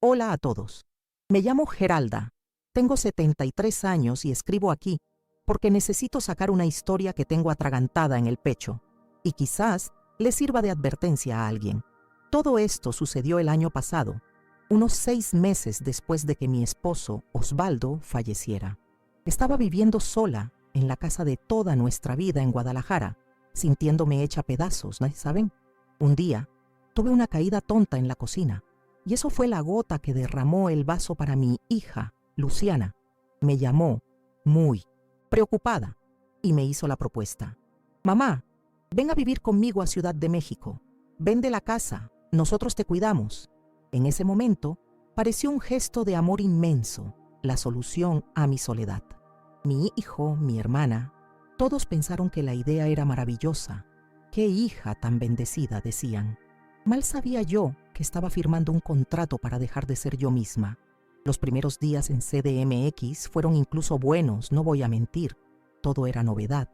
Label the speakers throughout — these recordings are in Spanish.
Speaker 1: Hola a todos. Me llamo Geralda. Tengo 73 años y escribo aquí porque necesito sacar una historia que tengo atragantada en el pecho y quizás le sirva de advertencia a alguien. Todo esto sucedió el año pasado, unos 6 meses después de que mi esposo, Osvaldo, falleciera. Estaba viviendo sola en la casa de toda nuestra vida en Guadalajara, sintiéndome hecha pedazos, ¿no saben? Un día, tuve una caída tonta en la cocina, y eso fue la gota que derramó el vaso para mi hija, Luciana. Me llamó, muy preocupada, y me hizo la propuesta. Mamá, ven a vivir conmigo a Ciudad de México. Vende la casa, nosotros te cuidamos. En ese momento, pareció un gesto de amor inmenso, la solución a mi soledad. Mi hijo, mi hermana, todos pensaron que la idea era maravillosa. ¡Qué hija tan bendecida!, decían. Mal sabía yo que estaba firmando un contrato para dejar de ser yo misma. Los primeros días en CDMX fueron incluso buenos, no voy a mentir. Todo era novedad.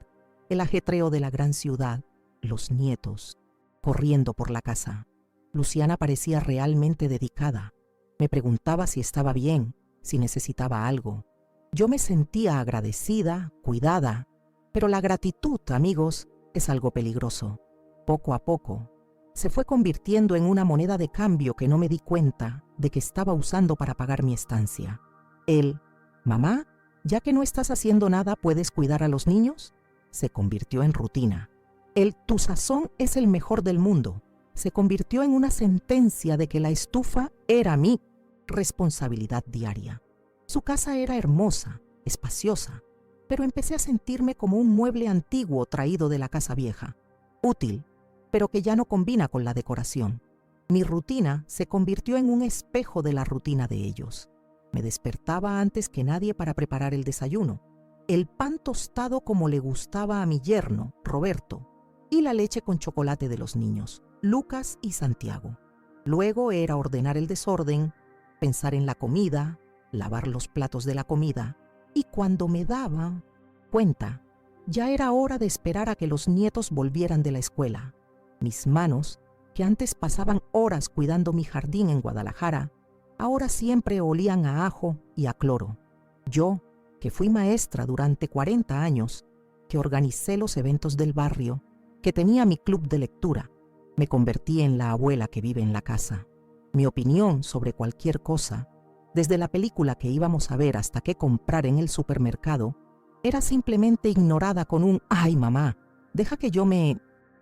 Speaker 1: El ajetreo de la gran ciudad, los nietos, corriendo por la casa. Luciana parecía realmente dedicada. Me preguntaba si estaba bien, si necesitaba algo. Yo me sentía agradecida, cuidada, pero la gratitud, amigos, es algo peligroso. Poco a poco, se fue convirtiendo en una moneda de cambio que no me di cuenta de que estaba usando para pagar mi estancia. Mamá, ya que no estás haciendo nada, ¿puedes cuidar a los niños?, se convirtió en rutina. Tu sazón es el mejor del mundo, se convirtió en una sentencia de que la estufa era mi responsabilidad diaria. Su casa era hermosa, espaciosa, pero empecé a sentirme como un mueble antiguo traído de la casa vieja, útil, pero que ya no combina con la decoración. Mi rutina se convirtió en un espejo de la rutina de ellos. Me despertaba antes que nadie para preparar el desayuno, el pan tostado como le gustaba a mi yerno, Roberto, y la leche con chocolate de los niños, Lucas y Santiago. Luego era ordenar el desorden, pensar en la comida, lavar los platos de la comida, y cuando me daba cuenta, ya era hora de esperar a que los nietos volvieran de la escuela. Mis manos, que antes pasaban horas cuidando mi jardín en Guadalajara, ahora siempre olían a ajo y a cloro. Yo, que fui maestra durante 40 años, que organicé los eventos del barrio, que tenía mi club de lectura, me convertí en la abuela que vive en la casa. Mi opinión sobre cualquier cosa, desde la película que íbamos a ver hasta qué comprar en el supermercado, era simplemente ignorada con un «ay, mamá, deja que yo me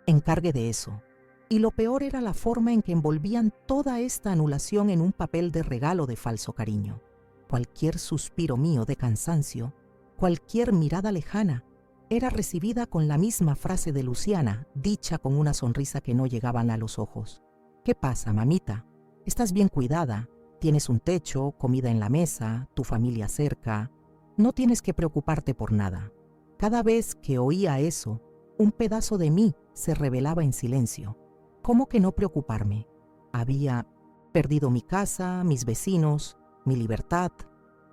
Speaker 1: encargue de eso». Y lo peor era la forma en que envolvían toda esta anulación en un papel de regalo de falso cariño. Cualquier suspiro mío de cansancio, cualquier mirada lejana, era recibida con la misma frase de Luciana, dicha con una sonrisa que no llegaban a los ojos. «¿Qué pasa, mamita? Estás bien cuidada, tienes un techo, comida en la mesa, tu familia cerca, no tienes que preocuparte por nada». Cada vez que oía eso, un pedazo de mí se revelaba en silencio. ¿Cómo que no preocuparme? Había perdido mi casa, mis vecinos, mi libertad,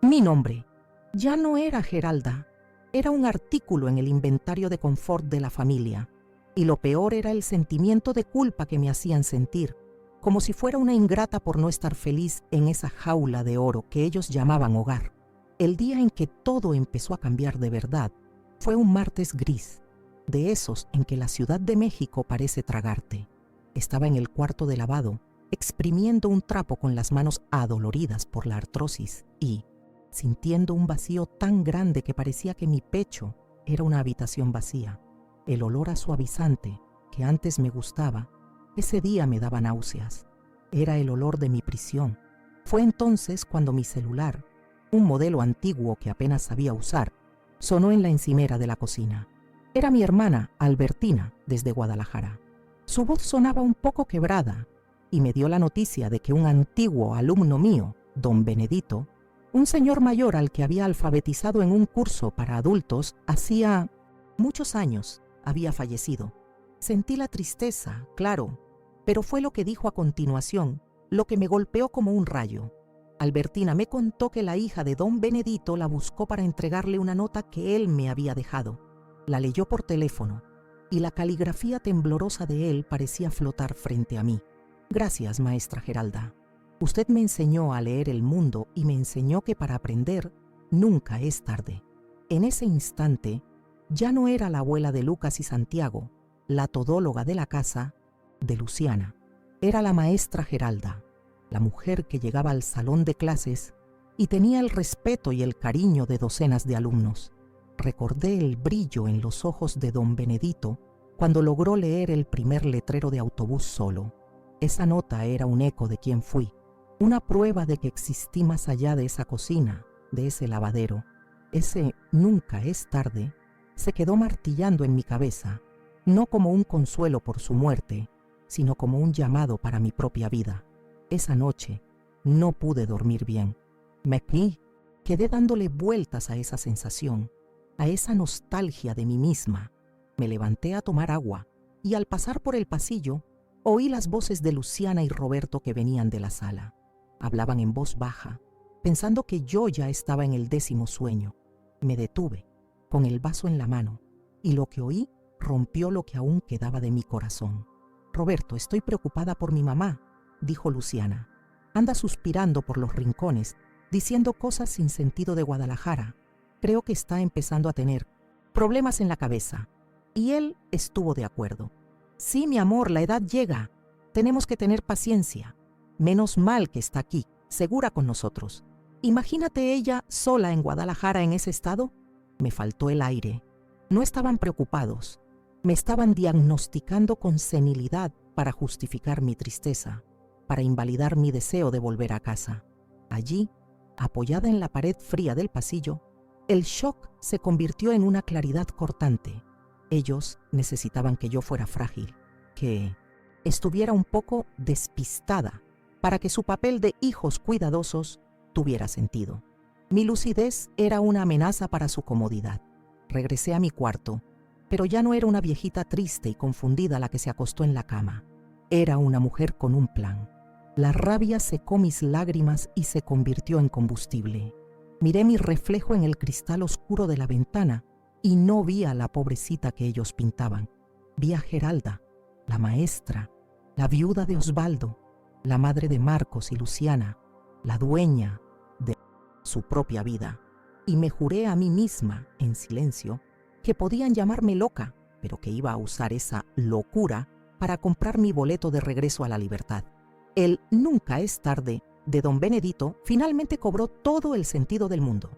Speaker 1: mi nombre. Ya no era Geralda, era un artículo en el inventario de confort de la familia. Y lo peor era el sentimiento de culpa que me hacían sentir, como si fuera una ingrata por no estar feliz en esa jaula de oro que ellos llamaban hogar. El día en que todo empezó a cambiar de verdad fue un martes gris, de esos en que la Ciudad de México parece tragarte. Estaba en el cuarto de lavado, exprimiendo un trapo con las manos adoloridas por la artrosis y, sintiendo un vacío tan grande que parecía que mi pecho era una habitación vacía. El olor a suavizante, que antes me gustaba, ese día me daba náuseas. Era el olor de mi prisión. Fue entonces cuando mi celular, un modelo antiguo que apenas sabía usar, sonó en la encimera de la cocina. Era mi hermana, Albertina, desde Guadalajara. Su voz sonaba un poco quebrada y me dio la noticia de que un antiguo alumno mío, don Benedito, un señor mayor al que había alfabetizado en un curso para adultos hacía muchos años, había fallecido. Sentí la tristeza, claro, pero fue lo que dijo a continuación, lo que me golpeó como un rayo. Albertina me contó que la hija de don Benedito la buscó para entregarle una nota que él me había dejado. La leyó por teléfono y la caligrafía temblorosa de él parecía flotar frente a mí. «Gracias, maestra Geralda». Usted me enseñó a leer el mundo y me enseñó que para aprender nunca es tarde. En ese instante, ya no era la abuela de Lucas y Santiago, la todóloga de la casa de Luciana. Era la maestra Geralda, la mujer que llegaba al salón de clases y tenía el respeto y el cariño de docenas de alumnos. Recordé el brillo en los ojos de don Benedito cuando logró leer el primer letrero de autobús solo. Esa nota era un eco de quién fui, una prueba de que existí más allá de esa cocina, de ese lavadero. Ese nunca es tarde se quedó martillando en mi cabeza, no como un consuelo por su muerte, sino como un llamado para mi propia vida. Esa noche no pude dormir bien. Me quedé dándole vueltas a esa sensación, a esa nostalgia de mí misma. Me levanté a tomar agua y al pasar por el pasillo oí las voces de Luciana y Roberto que venían de la sala. Hablaban en voz baja, pensando que yo ya estaba en el 10º sueño. Me detuve, con el vaso en la mano, y lo que oí rompió lo que aún quedaba de mi corazón. «Roberto, estoy preocupada por mi mamá», dijo Luciana. «Anda suspirando por los rincones, diciendo cosas sin sentido de Guadalajara. Creo que está empezando a tener problemas en la cabeza». Y él estuvo de acuerdo. «Sí, mi amor, la edad llega. Tenemos que tener paciencia. Menos mal que está aquí, segura con nosotros. Imagínate ella sola en Guadalajara en ese estado». Me faltó el aire. No estaban preocupados. Me estaban diagnosticando con senilidad para justificar mi tristeza, para invalidar mi deseo de volver a casa. Allí, apoyada en la pared fría del pasillo, el shock se convirtió en una claridad cortante. Ellos necesitaban que yo fuera frágil, que estuviera un poco despistada para que su papel de hijos cuidadosos tuviera sentido. Mi lucidez era una amenaza para su comodidad. Regresé a mi cuarto, pero ya no era una viejita triste y confundida la que se acostó en la cama. Era una mujer con un plan. La rabia secó mis lágrimas y se convirtió en combustible. Miré mi reflejo en el cristal oscuro de la ventana y no vi a la pobrecita que ellos pintaban. Vi a Geralda, la maestra, la viuda de Osvaldo, la madre de Marcos y Luciana, la dueña de su propia vida. Y me juré a mí misma, en silencio, que podían llamarme loca, pero que iba a usar esa locura para comprar mi boleto de regreso a la libertad. El «Nunca es tarde» de don Benedito finalmente cobró todo el sentido del mundo.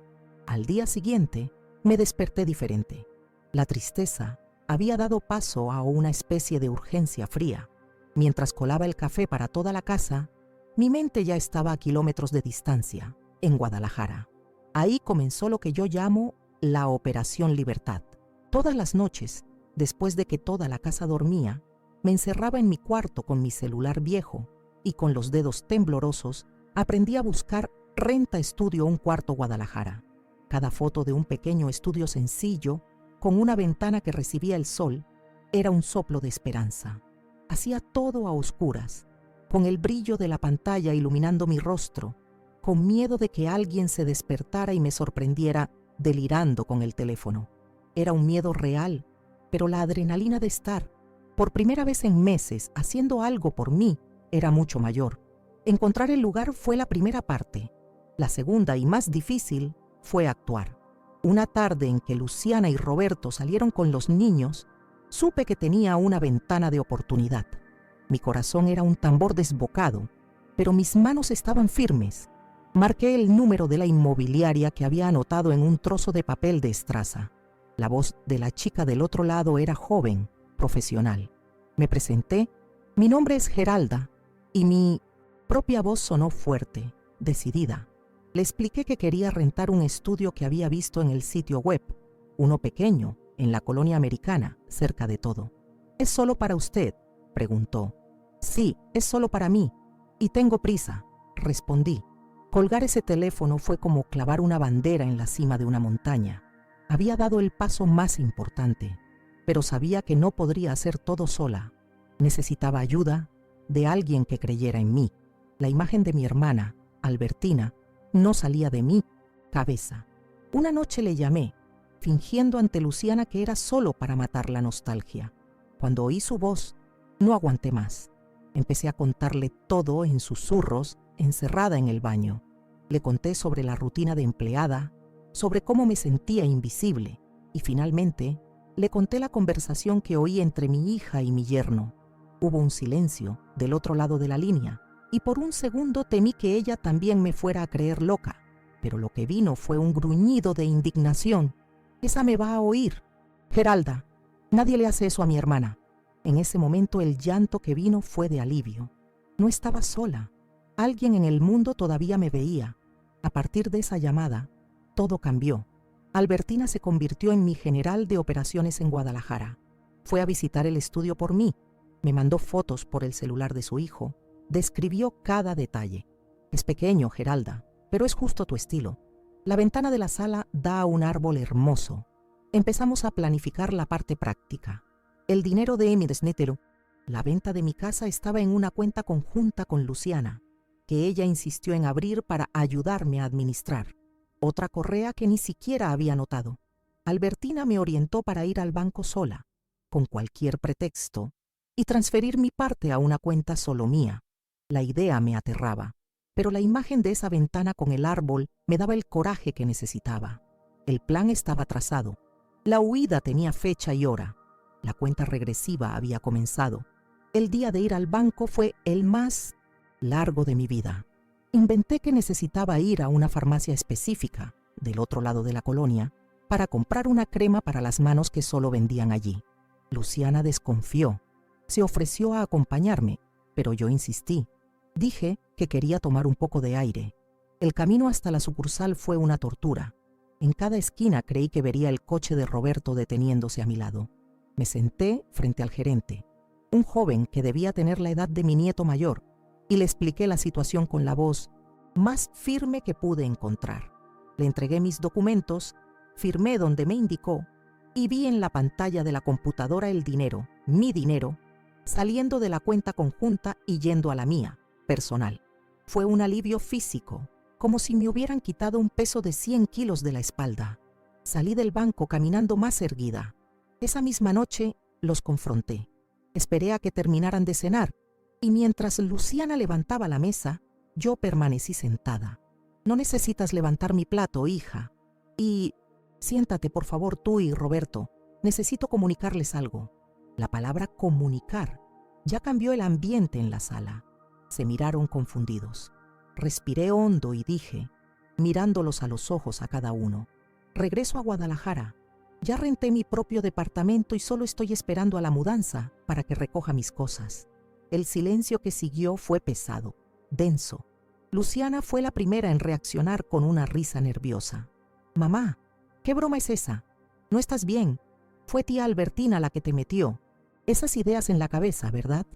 Speaker 1: Al día siguiente, me desperté diferente. La tristeza había dado paso a una especie de urgencia fría. Mientras colaba el café para toda la casa, mi mente ya estaba a kilómetros de distancia, en Guadalajara. Ahí comenzó lo que yo llamo la Operación Libertad. Todas las noches, después de que toda la casa dormía, me encerraba en mi cuarto con mi celular viejo y con los dedos temblorosos aprendí a buscar Renta Estudio un cuarto Guadalajara. Cada foto de un pequeño estudio sencillo, con una ventana que recibía el sol, era un soplo de esperanza. Hacía todo a oscuras, con el brillo de la pantalla iluminando mi rostro, con miedo de que alguien se despertara y me sorprendiera delirando con el teléfono. Era un miedo real, pero la adrenalina de estar, por primera vez en meses, haciendo algo por mí, era mucho mayor. Encontrar el lugar fue la primera parte. La segunda y más difícil fue actuar. Una tarde en que Luciana y Roberto salieron con los niños, supe que tenía una ventana de oportunidad. Mi corazón era un tambor desbocado, pero mis manos estaban firmes. Marqué el número de la inmobiliaria que había anotado en un trozo de papel de estraza. La voz de la chica del otro lado era joven, profesional. Me presenté, mi nombre es Geralda, y mi propia voz sonó fuerte, decidida. Le expliqué que quería rentar un estudio que había visto en el sitio web, uno pequeño, en la colonia americana, cerca de todo. ¿Es solo para usted?, preguntó. Sí, es solo para mí, y tengo prisa, respondí. Colgar ese teléfono fue como clavar una bandera en la cima de una montaña. Había dado el paso más importante, pero sabía que no podría hacer todo sola. Necesitaba ayuda de alguien que creyera en mí. La imagen de mi hermana, Albertina, no salía de mi cabeza. Una noche le llamé, fingiendo ante Luciana que era solo para matar la nostalgia. Cuando oí su voz, no aguanté más. Empecé a contarle todo en susurros encerrada en el baño. Le conté sobre la rutina de empleada, sobre cómo me sentía invisible y finalmente le conté la conversación que oí entre mi hija y mi yerno. Hubo un silencio del otro lado de la línea y por un segundo temí que ella también me fuera a creer loca, pero lo que vino fue un gruñido de indignación. «Esa me va a oír. Geralda, nadie le hace eso a mi hermana». En ese momento el llanto que vino fue de alivio. No estaba sola. Alguien en el mundo todavía me veía. A partir de esa llamada, todo cambió. Albertina se convirtió en mi general de operaciones en Guadalajara. Fue a visitar el estudio por mí. Me mandó fotos por el celular de su hijo. Describió cada detalle. «Es pequeño, Geralda, pero es justo tu estilo. La ventana de la sala da a un árbol hermoso». Empezamos a planificar la parte práctica. El dinero de mi desnétero, la venta de mi casa, estaba en una cuenta conjunta con Luciana, que ella insistió en abrir para ayudarme a administrar. Otra correa que ni siquiera había notado. Albertina me orientó para ir al banco sola, con cualquier pretexto, y transferir mi parte a una cuenta solo mía. La idea me aterraba, pero la imagen de esa ventana con el árbol me daba el coraje que necesitaba. El plan estaba trazado. La huida tenía fecha y hora. La cuenta regresiva había comenzado. El día de ir al banco fue el más largo de mi vida. Inventé que necesitaba ir a una farmacia específica, del otro lado de la colonia, para comprar una crema para las manos que solo vendían allí. Luciana desconfió. Se ofreció a acompañarme, pero yo insistí. Dije que quería tomar un poco de aire. El camino hasta la sucursal fue una tortura. En cada esquina creí que vería el coche de Roberto deteniéndose a mi lado. Me senté frente al gerente, un joven que debía tener la edad de mi nieto mayor, y le expliqué la situación con la voz más firme que pude encontrar. Le entregué mis documentos, firmé donde me indicó y vi en la pantalla de la computadora el dinero, mi dinero, saliendo de la cuenta conjunta y yendo a la mía, personal. Fue un alivio físico, como si me hubieran quitado un peso de 100 kilos de la espalda. Salí del banco caminando más erguida. Esa misma noche los confronté. Esperé a que terminaran de cenar y mientras Luciana levantaba la mesa, yo permanecí sentada. «No necesitas levantar mi plato, hija. Y siéntate, por favor, tú y Roberto. Necesito comunicarles algo». La palabra comunicar ya cambió el ambiente en la sala. Se miraron confundidos. Respiré hondo y dije, mirándolos a los ojos a cada uno: «Regreso a Guadalajara. Ya renté mi propio departamento y solo estoy esperando a la mudanza para que recoja mis cosas». El silencio que siguió fue pesado, denso. Luciana fue la primera en reaccionar con una risa nerviosa. «Mamá, ¿qué broma es esa? No estás bien. Fue tía Albertina la que te metió esas ideas en la cabeza, ¿verdad?».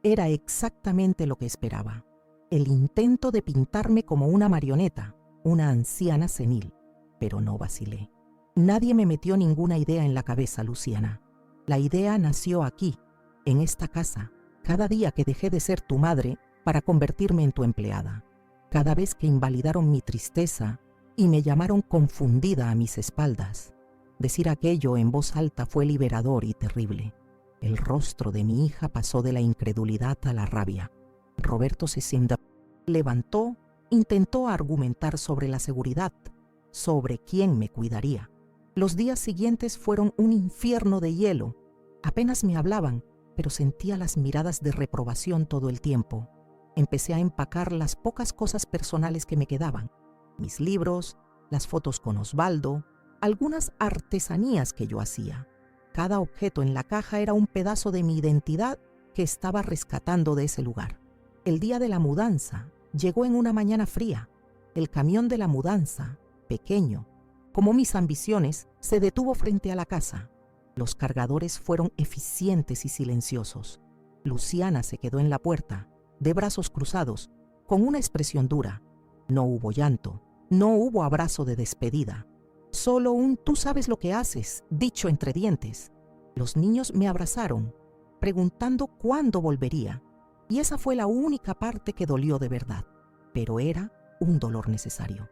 Speaker 1: Era exactamente lo que esperaba. El intento de pintarme como una marioneta, una anciana senil. Pero no vacilé. Nadie me metió ninguna idea en la cabeza, Luciana. La idea nació aquí, en esta casa, cada día que dejé de ser tu madre para convertirme en tu empleada. Cada vez que invalidaron mi tristeza y me llamaron confundida a mis espaldas. Decir aquello en voz alta fue liberador y terrible. El rostro de mi hija pasó de la incredulidad a la rabia. Roberto se levantó, intentó argumentar sobre la seguridad, sobre quién me cuidaría. Los días siguientes fueron un infierno de hielo. Apenas me hablaban, pero sentía las miradas de reprobación todo el tiempo. Empecé a empacar las pocas cosas personales que me quedaban. Mis libros, las fotos con Osvaldo, algunas artesanías que yo hacía. Cada objeto en la caja era un pedazo de mi identidad que estaba rescatando de ese lugar. El día de la mudanza llegó en una mañana fría. El camión de la mudanza, pequeño, como mis ambiciones, se detuvo frente a la casa. Los cargadores fueron eficientes y silenciosos. Luciana se quedó en la puerta, de brazos cruzados, con una expresión dura. No hubo llanto, no hubo abrazo de despedida. Solo un «tú sabes lo que haces», dicho entre dientes. Los niños me abrazaron, preguntando cuándo volvería, y esa fue la única parte que dolió de verdad, pero era un dolor necesario.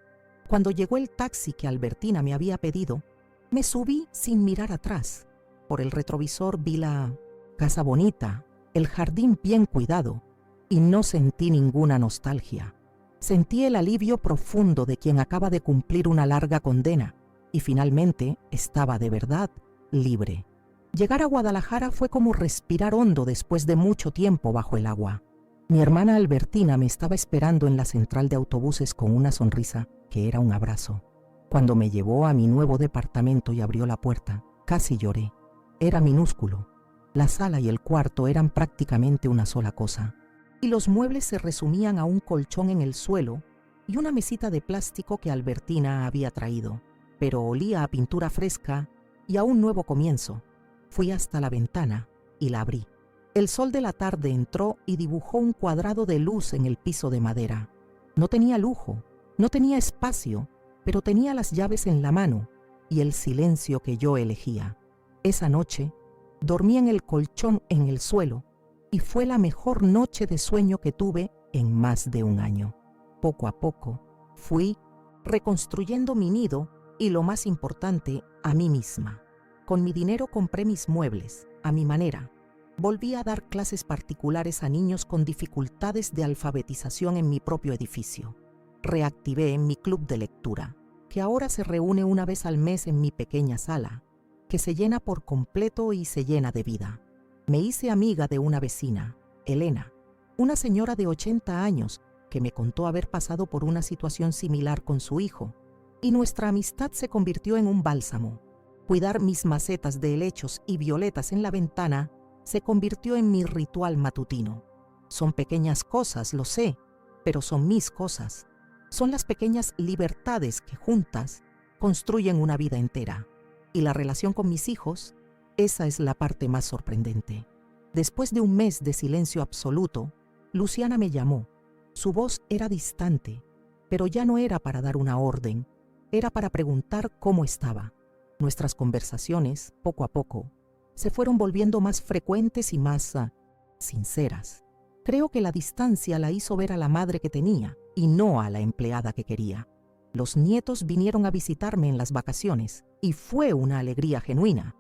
Speaker 1: Cuando llegó el taxi que Albertina me había pedido, me subí sin mirar atrás. Por el retrovisor vi la casa bonita, el jardín bien cuidado, y no sentí ninguna nostalgia. Sentí el alivio profundo de quien acaba de cumplir una larga condena y finalmente estaba de verdad libre. Llegar a Guadalajara fue como respirar hondo después de mucho tiempo bajo el agua. Mi hermana Albertina me estaba esperando en la central de autobuses con una sonrisa que era un abrazo. Cuando me llevó a mi nuevo departamento y abrió la puerta, casi lloré. Era minúsculo. La sala y el cuarto eran prácticamente una sola cosa, y los muebles se resumían a un colchón en el suelo y una mesita de plástico que Albertina había traído, pero olía a pintura fresca y a un nuevo comienzo. Fui hasta la ventana y la abrí. El sol de la tarde entró y dibujó un cuadrado de luz en el piso de madera. No tenía lujo, no tenía espacio, pero tenía las llaves en la mano y el silencio que yo elegía. Esa noche dormí en el colchón en el suelo y fue la mejor noche de sueño que tuve en más de un año. Poco a poco fui reconstruyendo mi nido y, lo más importante, a mí misma. Con mi dinero compré mis muebles, a mi manera. Volví a dar clases particulares a niños con dificultades de alfabetización en mi propio edificio. Reactivé mi club de lectura, que ahora se reúne una vez al mes en mi pequeña sala, que se llena por completo y se llena de vida. Me hice amiga de una vecina, Elena, una señora de 80 años que me contó haber pasado por una situación similar con su hijo, y nuestra amistad se convirtió en un bálsamo. Cuidar mis macetas de helechos y violetas en la ventana se convirtió en mi ritual matutino. Son pequeñas cosas, lo sé, pero son mis cosas. Son las pequeñas libertades que juntas construyen una vida entera. Y la relación con mis hijos, esa es la parte más sorprendente. Después de un mes de silencio absoluto, Luciana me llamó. Su voz era distante, pero ya no era para dar una orden, era para preguntar cómo estaba. Nuestras conversaciones, poco a poco, se fueron volviendo más frecuentes y más sinceras. Creo que la distancia la hizo ver a la madre que tenía y no a la empleada que quería. Los nietos vinieron a visitarme en las vacaciones y fue una alegría genuina.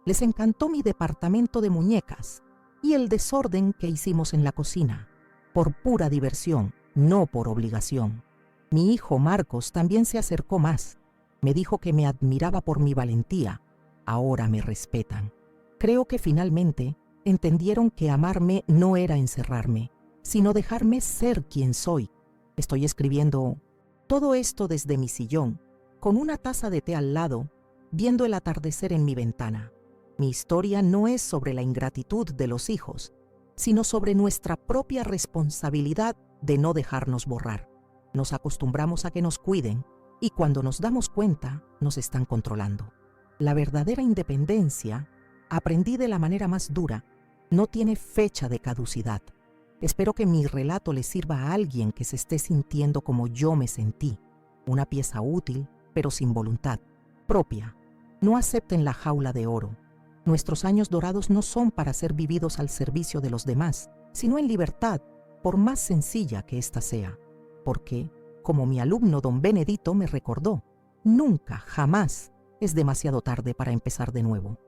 Speaker 1: Les encantó mi departamento de muñecas y el desorden que hicimos en la cocina, por pura diversión, no por obligación. Mi hijo Marcos también se acercó más. Me dijo que me admiraba por mi valentía. Ahora me respetan. Creo que finalmente entendieron que amarme no era encerrarme, sino dejarme ser quien soy. Estoy escribiendo todo esto desde mi sillón, con una taza de té al lado, viendo el atardecer en mi ventana. Mi historia no es sobre la ingratitud de los hijos, sino sobre nuestra propia responsabilidad de no dejarnos borrar. Nos acostumbramos a que nos cuiden y cuando nos damos cuenta, nos están controlando. La verdadera independencia, aprendí de la manera más dura, no tiene fecha de caducidad. Espero que mi relato le sirva a alguien que se esté sintiendo como yo me sentí, una pieza útil, pero sin voluntad propia. No acepten la jaula de oro. Nuestros años dorados no son para ser vividos al servicio de los demás, sino en libertad, por más sencilla que ésta sea. Porque, como mi alumno don Benedito me recordó, nunca, jamás es demasiado tarde para empezar de nuevo.